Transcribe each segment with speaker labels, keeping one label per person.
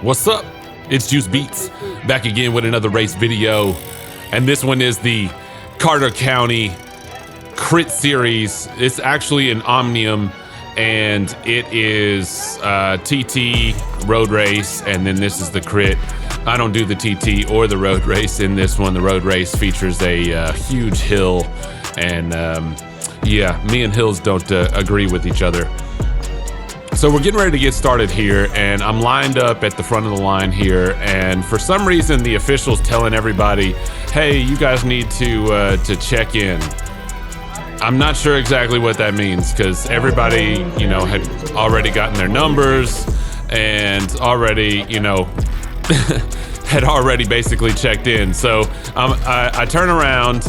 Speaker 1: What's up? It's Juice Beats, back again with another race video. And this one is the Carter County Crit Series. It's actually an Omnium, and it is TT road race, and then this is the Crit. I don't do the TT or the road race in this one. The road race features a huge hill, and yeah, me and hills don't agree with each other. So we're getting ready to get started here, and I'm lined up at the front of the line here, and for some reason the official's telling everybody, hey, you guys need to check in. I'm not sure exactly what that means, because everybody, you know, had already gotten their numbers and already, you know, had already basically checked in. So I turn around,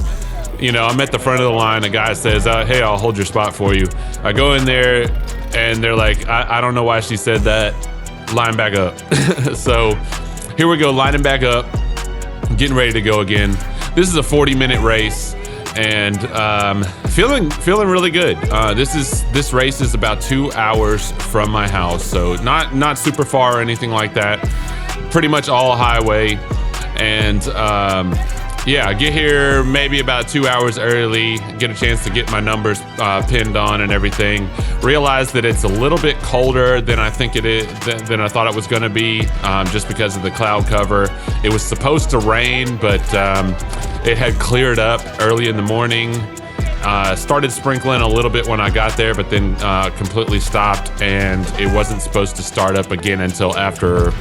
Speaker 1: you know, I'm at the front of the line. A guy says, hey, I'll hold your spot for you. I go in there, and they're like, I don't know why she said that. Line back up. So here we go, lining back up, getting ready to go again. This is a 40-minute race, and feeling really good. This race is about 2 hours from my house, so not super far or anything like that. Pretty much all highway, and yeah, I get here maybe about 2 hours early, get a chance to get my numbers pinned on and everything. Realize that it's a little bit colder than I think it is, than I thought it was gonna be, just because of the cloud cover. It was supposed to rain, but it had cleared up early in the morning. Started sprinkling a little bit when I got there, but then completely stopped, and it wasn't supposed to start up again until after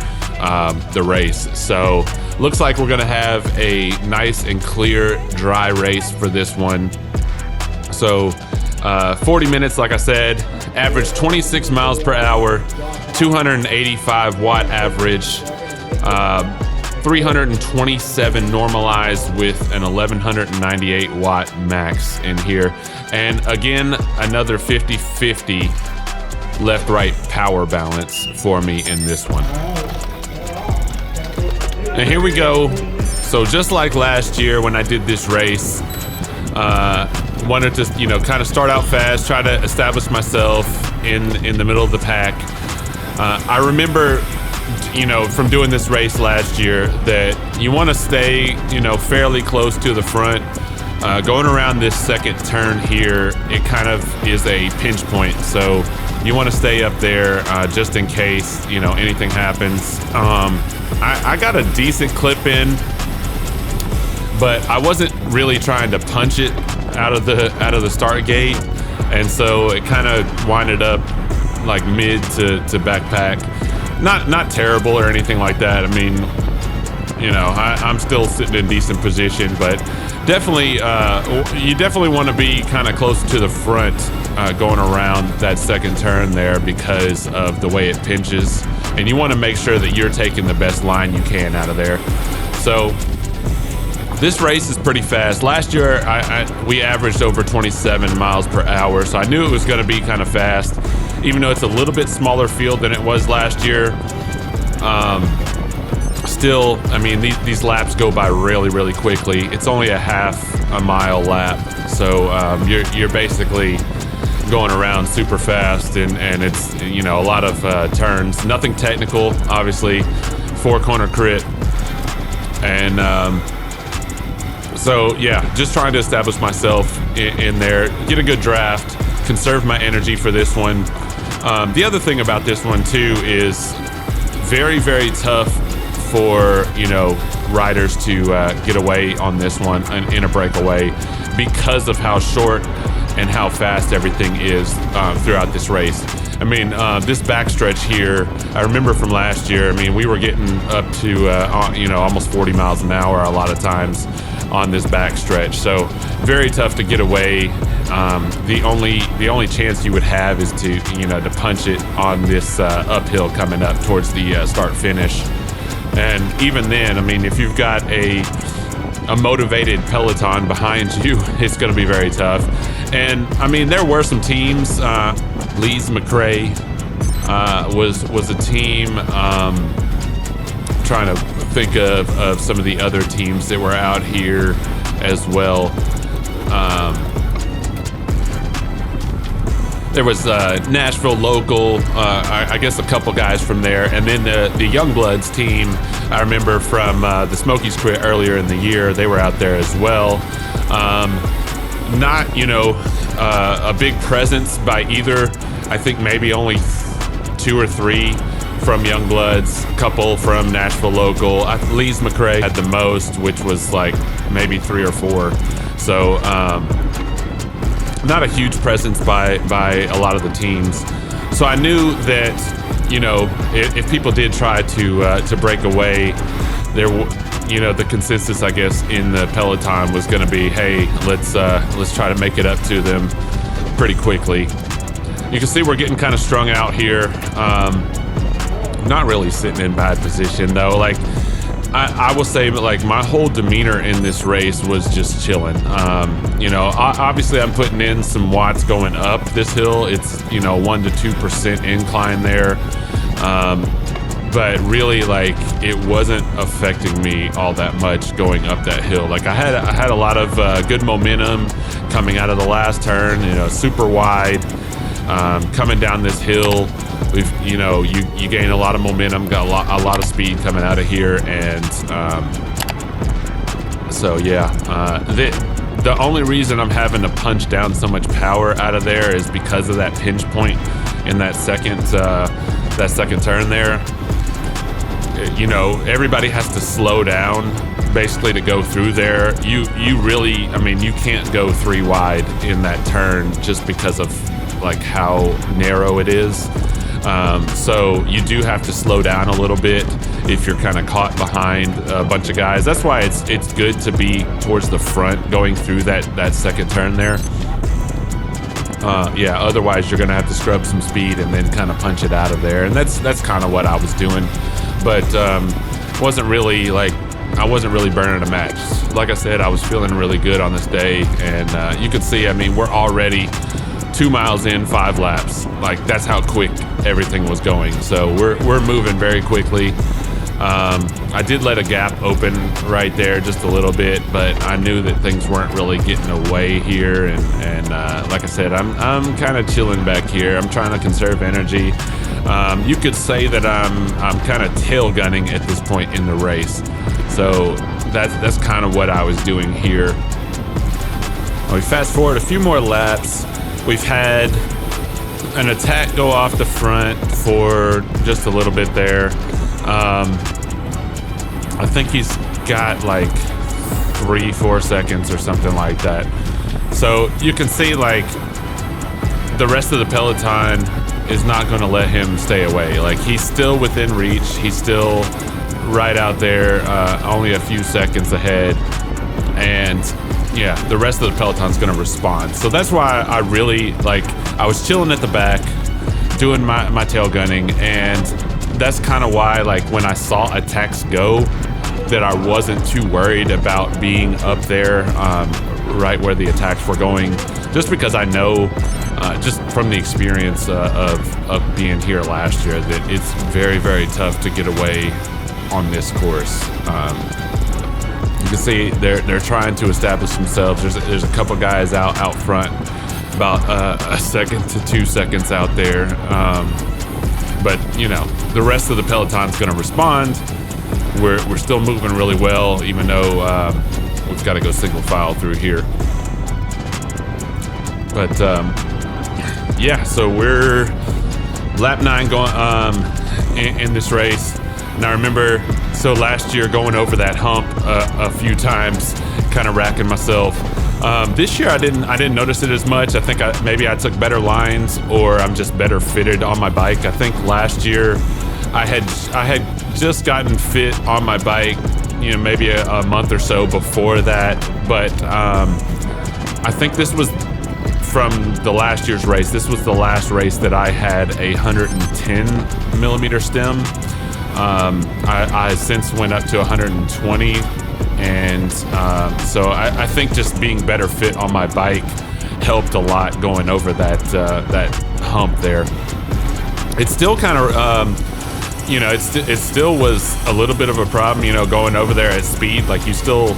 Speaker 1: the race. So looks like we're gonna have a nice and clear dry race for this one. So 40 minutes, like I said, average 26 miles per hour, 285 watt average, 327 normalized with an 1198 watt max in here. And again, another 50-50 left-right power balance for me in this one. And here we go. So just like last year when I did this race, wanted to, you know, kind of start out fast, try to establish myself in the middle of the pack. I remember, you know, from doing this race last year, that you want to stay, you know, fairly close to the front. Going around this second turn here, it kind of is a pinch point, so you want to stay up there just in case, you know, anything happens. I got a decent clip in, but I wasn't really trying to punch it out of the start gate, and so it kind of winded up like mid to backpack. Not terrible or anything like that. I mean, you know, I'm still sitting in decent position, but definitely, you definitely want to be kind of close to the front going around that second turn there because of the way it pinches, and you want to make sure that you're taking the best line you can out of there. So this race is pretty fast. Last year, we averaged over 27 miles per hour, so I knew it was going to be kind of fast, even though it's a little bit smaller field than it was last year. Still, I mean, these laps go by really, really quickly. It's only a half a mile lap, so you're basically going around super fast, and it's, you know, a lot of turns. Nothing technical, obviously. 4-corner crit, and so yeah, just trying to establish myself in there, get a good draft, conserve my energy for this one. The other thing about this one too is very, very tough for, you know, riders to get away on this one in a breakaway because of how short and how fast everything is throughout this race. I mean, this backstretch here, I remember from last year, I mean, we were getting up to, you know, almost 40 miles an hour a lot of times on this backstretch. So very tough to get away. The only chance you would have is to, you know, to punch it on this uphill coming up towards the start finish. And even then, I mean, if you've got a motivated peloton behind you, it's going to be very tough. And I mean, there were some teams. Lee's McRae was a team. Trying to think of some of the other teams that were out here as well. There was Nashville local, I guess a couple guys from there, and then the Youngbloods team. I remember from the Smokies Crit earlier in the year, they were out there as well. Not, a big presence by either. I think maybe only 2 or 3 from Youngbloods, a couple from Nashville local. Lee's McRae had the most, which was like maybe 3 or 4. So not a huge presence by a lot of the teams. So I knew that, if people did try to break away, the consensus, I guess, in the peloton was going to be, hey, let's try to make it up to them pretty quickly. You can see we're getting kind of strung out here. Not really sitting in bad position though. Like I will say, like, my whole demeanor in this race was just chilling. Obviously I'm putting in some watts going up this hill. It's 1 to 2% incline there. But really, like, it wasn't affecting me all that much going up that hill. Like I had a lot of good momentum coming out of the last turn, super wide, coming down this hill. We've, you gain a lot of momentum, got a lot of speed coming out of here. And the only reason I'm having to punch down so much power out of there is because of that pinch point in that second turn there. Everybody has to slow down basically to go through there. You really, you can't go 3 wide in that turn just because of like how narrow it is. So you do have to slow down a little bit if you're kind of caught behind a bunch of guys. That's why it's good to be towards the front going through that second turn there. Otherwise you're gonna have to scrub some speed and then kind of punch it out of there. And that's kind of what I was doing, but I wasn't really burning a match. Like I said, I was feeling really good on this day, and you could see, we're already 2 miles in, 5 laps. Like, that's how quick everything was going. So we're moving very quickly. I did let a gap open right there just a little bit, but I knew that things weren't really getting away here. And like I said, I'm kind of chilling back here. I'm trying to conserve energy. You could say that I'm kind of tail gunning at this point in the race. So that's kind of what I was doing here. We fast forward a few more laps. We've had an attack go off the front for just a little bit there. I think he's got like 3-4 seconds or something like that. So you can see, like, the rest of the peloton is not going to let him stay away. Like, he's still within reach. He's still right out there, only a few seconds ahead. And yeah, the rest of the peloton's going to respond. So that's why I really, I was chilling at the back doing my tail gunning, and that's kind of why, when I saw attacks go, that I wasn't too worried about being up there right where the attacks were going, just because I know, just from the experience of being here last year, that it's very, very tough to get away on this course. You can see they're trying to establish themselves. There's a couple guys out front, about a second to 2 seconds out there. But the rest of the peloton's going to respond. We're still moving really well, even though we've got to go single file through here. But so we're lap 9 going in this race. And I remember, so last year going over that hump a few times, kind of racking myself. This year I didn't notice it as much. I think maybe I took better lines, or I'm just better fitted on my bike. I think last year I had just gotten fit on my bike, maybe a month or so before that. But I think this was from the last year's race. This was the last race that I had a 110 millimeter stem. I since went up to 120, and so I think just being better fit on my bike helped a lot going over that hump there. It's still kind of it still was a little bit of a problem, going over there at speed. Like, you still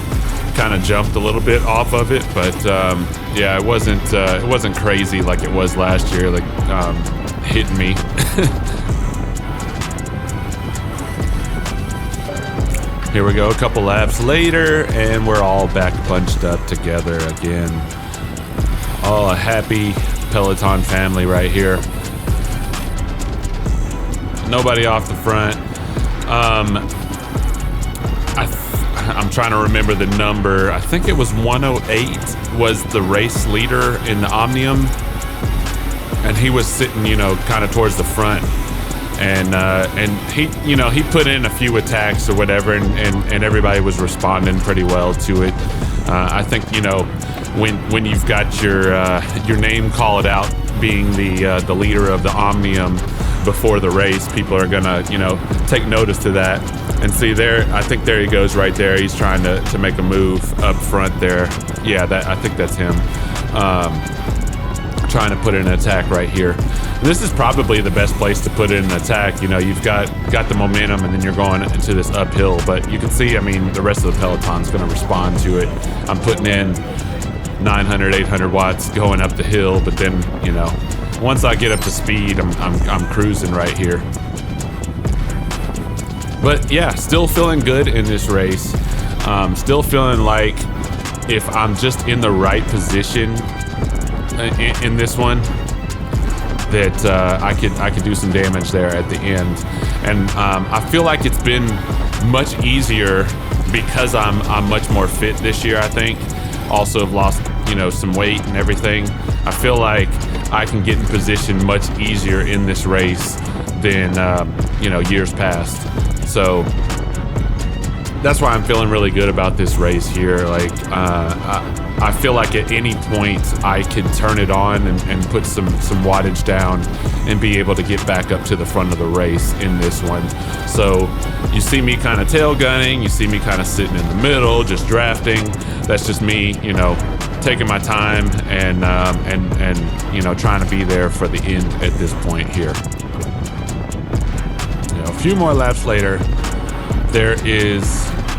Speaker 1: kind of jumped a little bit off of it, but yeah, it wasn't crazy like it was last year, like hitting me. Here we go, a couple laps later, and we're all back bunched up together again. All a happy Peloton family right here. Nobody off the front. I'm trying to remember the number. I think it was 108 was the race leader in the Omnium, and he was sitting, you know, kind of towards the front. And he, you know, he put in a few attacks or whatever, and everybody was responding pretty well to it. I think, you know, when you've got your name called out being the leader of the Omnium before the race, people are gonna, you know, take notice to that. And see there, I think there he goes right there. He's trying to make a move up front there. Yeah, I think that's him. Trying to put in an attack right here. This is probably the best place to put in an attack. You know, you've got the momentum, and then you're going into this uphill. But you can see, I mean, the rest of the Peloton's going to respond to it. I'm putting in 900, 800 watts going up the hill, but then, you know, once I get up to speed, I'm cruising right here. But yeah, still feeling good in this race. Still feeling like if I'm just in the right position in this one, that I could do some damage there at the end. And I feel like it's been much easier because I'm much more fit this year, I think. Also have lost, you know, some weight and everything. I feel like I can get in position much easier in this race than you know, years past. So that's why I'm feeling really good about this race here. Like I feel like at any point I could turn it on and put some wattage down and be able to get back up to the front of the race in this one. So you see me kind of tail gunning, you see me kind of sitting in the middle, just drafting. That's just me, you know, taking my time and you know, trying to be there for the end at this point here. You know, a few more laps later, there is,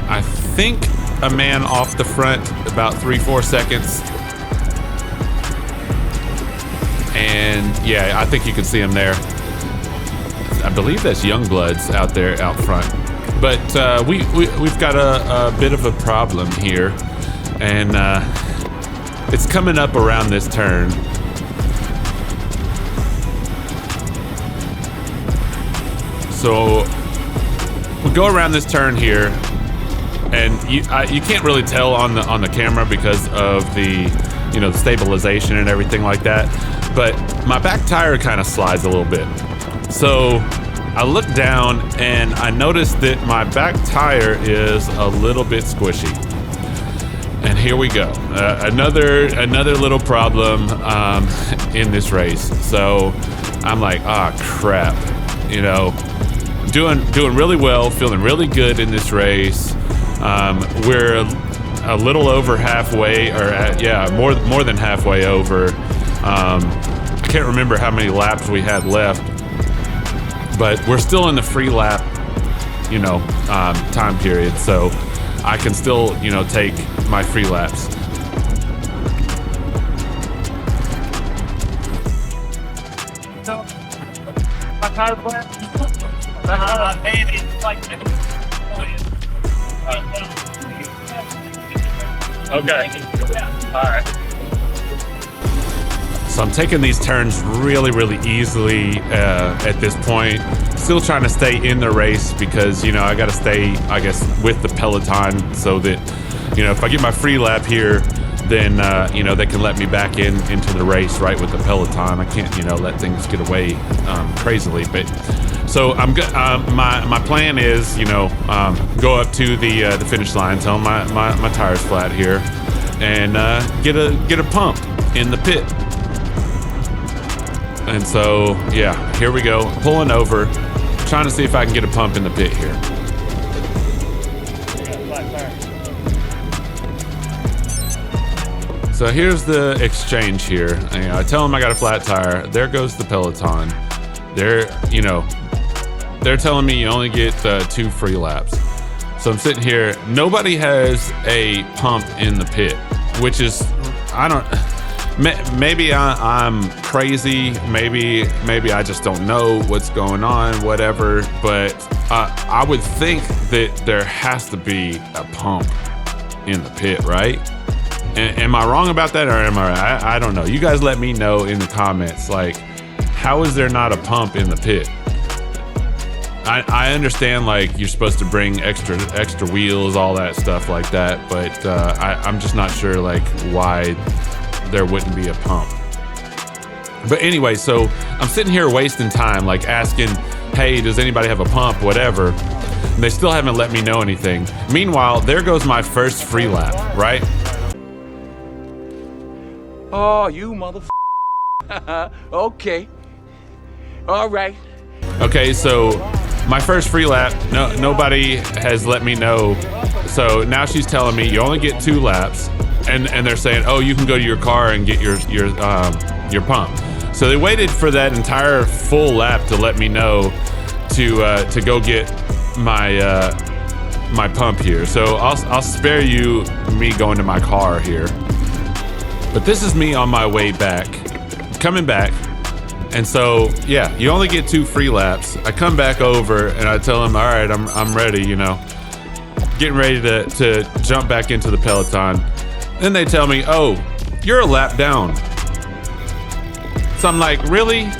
Speaker 1: I think, a man off the front, about 3-4 seconds. And yeah, I think you can see him there. I believe that's Youngbloods out there out front. But we've got a bit of a problem here. And it's coming up around this turn. So we go around this turn here, and you can't really tell on the camera because of the, you know, the stabilization and everything like that. But my back tire kind of slides a little bit. So I look down and I notice that my back tire is a little bit squishy. And here we go, another little problem in this race. So I'm like, ah, crap, you know. Doing really well, feeling really good in this race. We're a little over halfway, or more than halfway over. I can't remember how many laps we had left, but we're still in the free lap, you know, time period. So I can still, you know, take my free laps.
Speaker 2: So, my car's flat. Okay. All right.
Speaker 1: So I'm taking these turns really, really easily at this point. Still trying to stay in the race because, you know, I got to stay, I guess, with the Peloton so that, you know, if I get my free lap here, then, you know, they can let me back into the race right with the Peloton. I can't, you know, let things get away crazily. But so I'm my plan is, you know, go up to the finish line, tell them my tire's flat here, and get a pump in the pit. And so, yeah, here we go, pulling over, trying to see if I can get a pump in the pit here. So here's the exchange here. I tell them I got a flat tire. There goes the Peloton. They're telling me you only get 2 free laps. So I'm sitting here. Nobody has a pump in the pit, which is, Maybe I'm crazy. Maybe I just don't know what's going on, whatever. But I would think that there has to be a pump in the pit, right? Am I wrong about that, or am I don't know. You guys let me know in the comments. Like, how is there not a pump in the pit? I understand, like, you're supposed to bring extra wheels, all that stuff like that, but I'm just not sure, like, why there wouldn't be a pump. But anyway, so I'm sitting here wasting time, like asking, hey, does anybody have a pump, whatever, and they still haven't let me know anything. Meanwhile, there goes my first free lap, right?
Speaker 3: Oh, you motherfucker. Okay. All right.
Speaker 1: Okay, so my first free lap, nobody has let me know. So now she's telling me you only get 2 laps, and they're saying, oh, you can go to your car and get your pump. So they waited for that entire full lap to let me know to go get my pump here. So I'll spare you me going to my car here. But this is me on my way back, coming back. And so, yeah, you only get 2 free laps. I come back over and I tell them, all right, I'm ready, you know, getting ready to jump back into the Peloton. Then they tell me, oh, you're a lap down. So I'm like, really?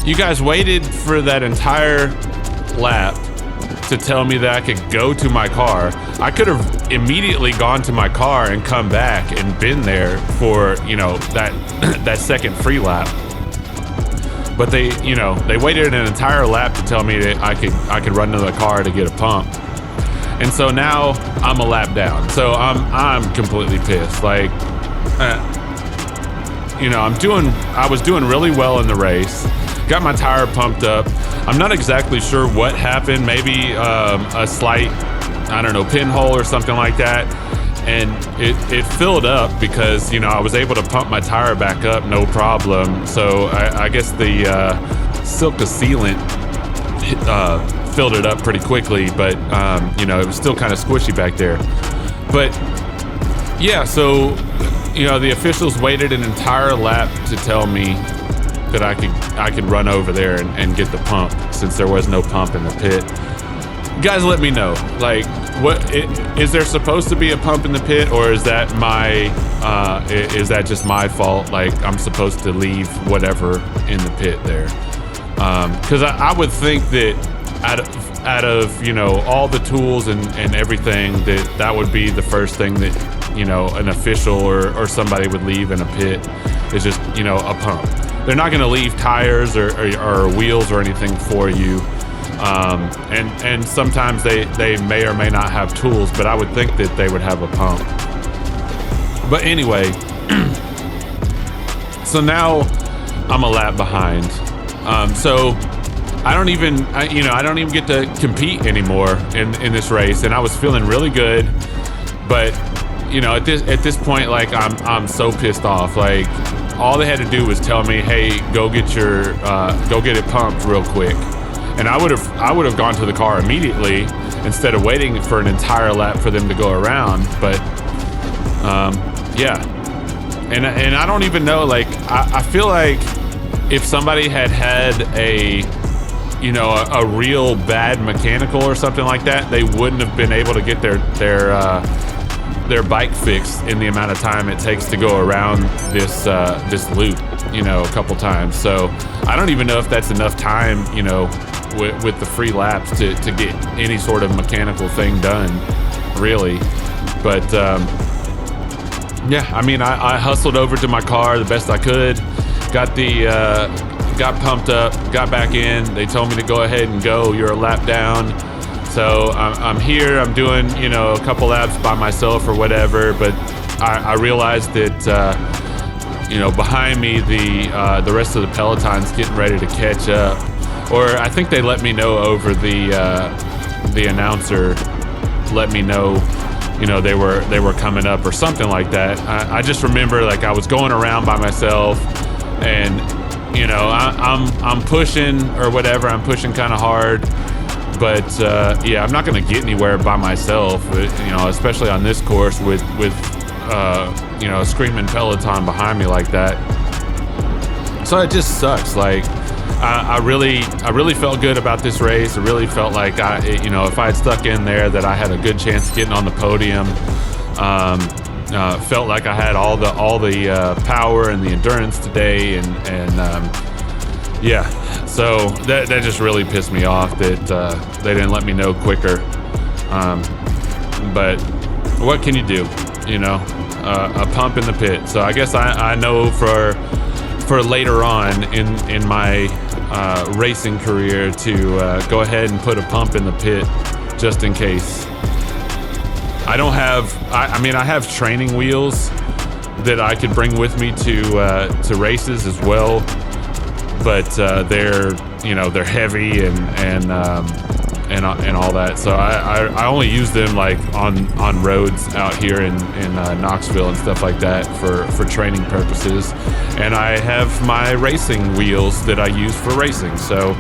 Speaker 1: You guys waited for that entire lap to tell me that I could go to my car. I could have immediately gone to my car and come back and been there for, you know, that second free lap. But they waited an entire lap to tell me that I could run to the car to get a pump. And so now I'm a lap down. So I'm completely pissed. Like, I was doing really well in the race. Got my tire pumped up. I'm not exactly sure what happened. Maybe a slight, I don't know, pinhole or something like that. And it filled up because, you know, I was able to pump my tire back up, no problem. So I guess the Silka sealant filled it up pretty quickly, but you know, it was still kind of squishy back there. But yeah, so, you know, the officials waited an entire lap to tell me that I could run over there and get the pump, since there was no pump in the pit. Guys, let me know, like, is there supposed to be a pump in the pit, or is that is that just my fault? Like, I'm supposed to leave whatever in the pit there? Because I would think that out of you know, all the tools and everything, that would be the first thing that, you know, an official or somebody would leave in a pit, is just, you know, a pump. They're not going to leave tires or wheels or anything for you. And sometimes they may or may not have tools, but I would think that they would have a pump. But anyway, so now I'm a lap behind. So I don't even get to compete anymore in this race, and I was feeling really good. But, you know, at this point, like, I'm so pissed off. Like, all they had to do was tell me, hey, go get it pumped real quick. And I would have gone to the car immediately instead of waiting for an entire lap for them to go around. But yeah, and I don't even know. Like, I feel like if somebody had a real bad mechanical or something like that, they wouldn't have been able to get their bike fixed in the amount of time it takes to go around this loop, you know, a couple times. So I don't even know if that's enough time, you know, with the free laps to get any sort of mechanical thing done, really. But yeah, I mean, I hustled over to my car the best I could, got pumped up, got back in. They told me to go ahead and go. You're a lap down. So I'm here. I'm doing, you know, a couple laps by myself or whatever. But I realized that you know, behind me the rest of the Peloton's getting ready to catch up. Or I think they let me know over the announcer. Let me know, you know, they were coming up or something like that. I just remember, like, I was going around by myself, and, you know, I'm pushing or whatever. I'm pushing kind of hard, but yeah, I'm not going to get anywhere by myself. You know, especially on this course with you know, a screaming Peloton behind me like that. So it just sucks. Like, I really felt good about this race. I really felt like you know, if I had stuck in there, that I had a good chance of getting on the podium. Felt like I had all the power and the endurance today, and yeah. So that just really pissed me off that they didn't let me know quicker. But what can you do? You know, a pump in the pit. So I guess I know for later on in my racing career to go ahead and put a pump in the pit just in case. I don't have, I mean, I have training wheels that I could bring with me to races as well, but they're, you know, they're heavy and all that. So I only use them like on roads out here in Knoxville and stuff like that for training purposes. And I have my racing wheels that I use for racing. So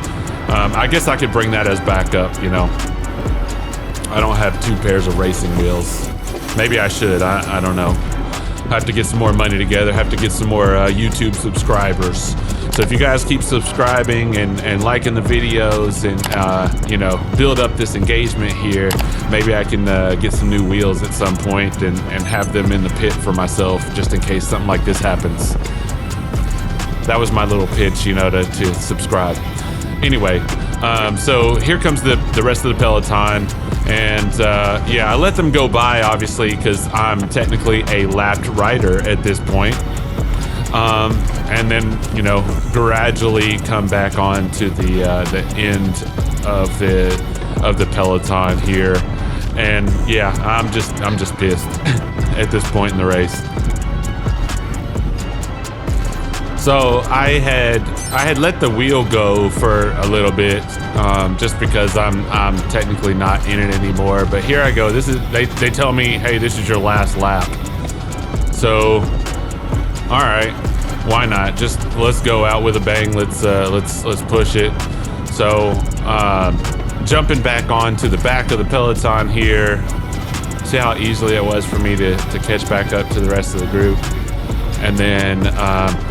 Speaker 1: I guess I could bring that as backup, you know. I don't have 2 pairs of racing wheels. Maybe I should, I don't know. Have to get some more money together, have to get some more YouTube subscribers. So if you guys keep subscribing and liking the videos and, you know, build up this engagement here, maybe I can get some new wheels at some point and have them in the pit for myself just in case something like this happens. That was my little pitch, you know, to subscribe. Anyway, so here comes the rest of the Peloton. And yeah, I let them go by, obviously, because I'm technically a lapped rider at this point. And then, you know, gradually come back on to the end of the Peloton here. And yeah, I'm just pissed at this point in the race. So I had let the wheel go for a little bit, just because I'm technically not in it anymore. But here I go. They tell me, hey, this is your last lap. So, all right, why not? Just let's go out with a bang. Let's push it. So jumping back onto the back of the Peloton here. See how easily it was for me to catch back up to the rest of the group. And then,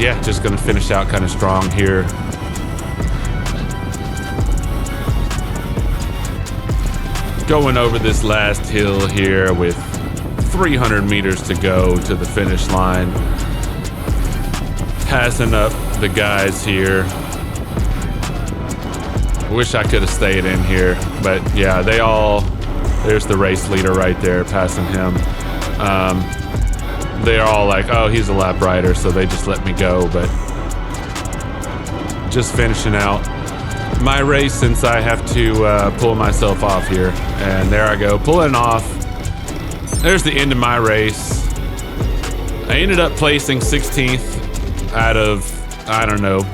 Speaker 1: yeah, just gonna finish out kind of strong here. Going over this last hill here with 300 meters to go to the finish line. Passing up the guys here. Wish I could have stayed in here, but yeah, there's the race leader right there, passing him. They're all like, oh, he's a lap rider, so they just let me go. But just finishing out my race since I have to pull myself off here. And there I go, pulling off. There's the end of my race. I ended up placing 16th out of, I don't know,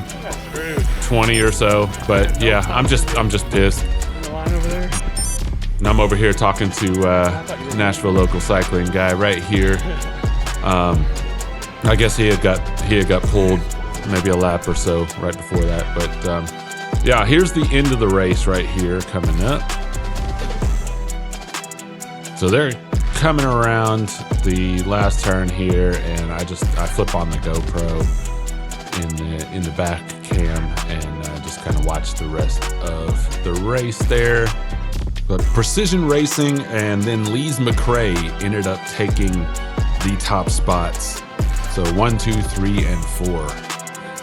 Speaker 1: 20 or so. But yeah, I'm just pissed. And I'm over here talking to Nashville local cycling guy right here. I guess he had got pulled maybe a lap or so right before that. But yeah, here's the end of the race right here coming up. So they're coming around the last turn here, and I flip on the GoPro in the back cam and just kind of watch the rest of the race there. But Precision Racing and then Lee's McRae ended up taking the top spots. So 1, 2, 3, and 4.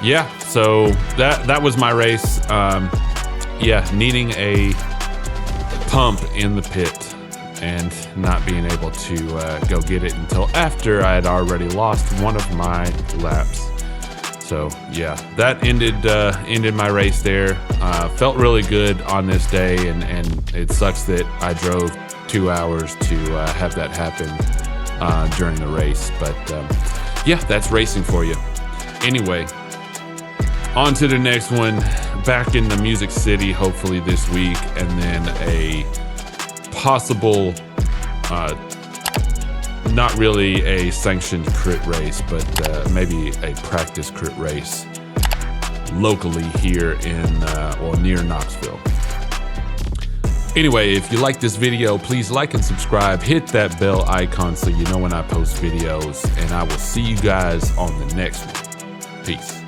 Speaker 1: Yeah, so that was my race. Yeah, needing a pump in the pit and not being able to go get it until after I had already lost one of my laps. So yeah, that ended my race there. Felt really good on this day, and it sucks that I drove 2 hours to have that happen during the race. But yeah, that's racing for you. Anyway, on to the next one. Back in the Music City, hopefully this week, and then a possible, not really a sanctioned crit race, but maybe a practice crit race locally here in or near Knoxville. Anyway, if you like this video, please like and subscribe. Hit that bell icon so you know when I post videos. And I will see you guys on the next one. Peace.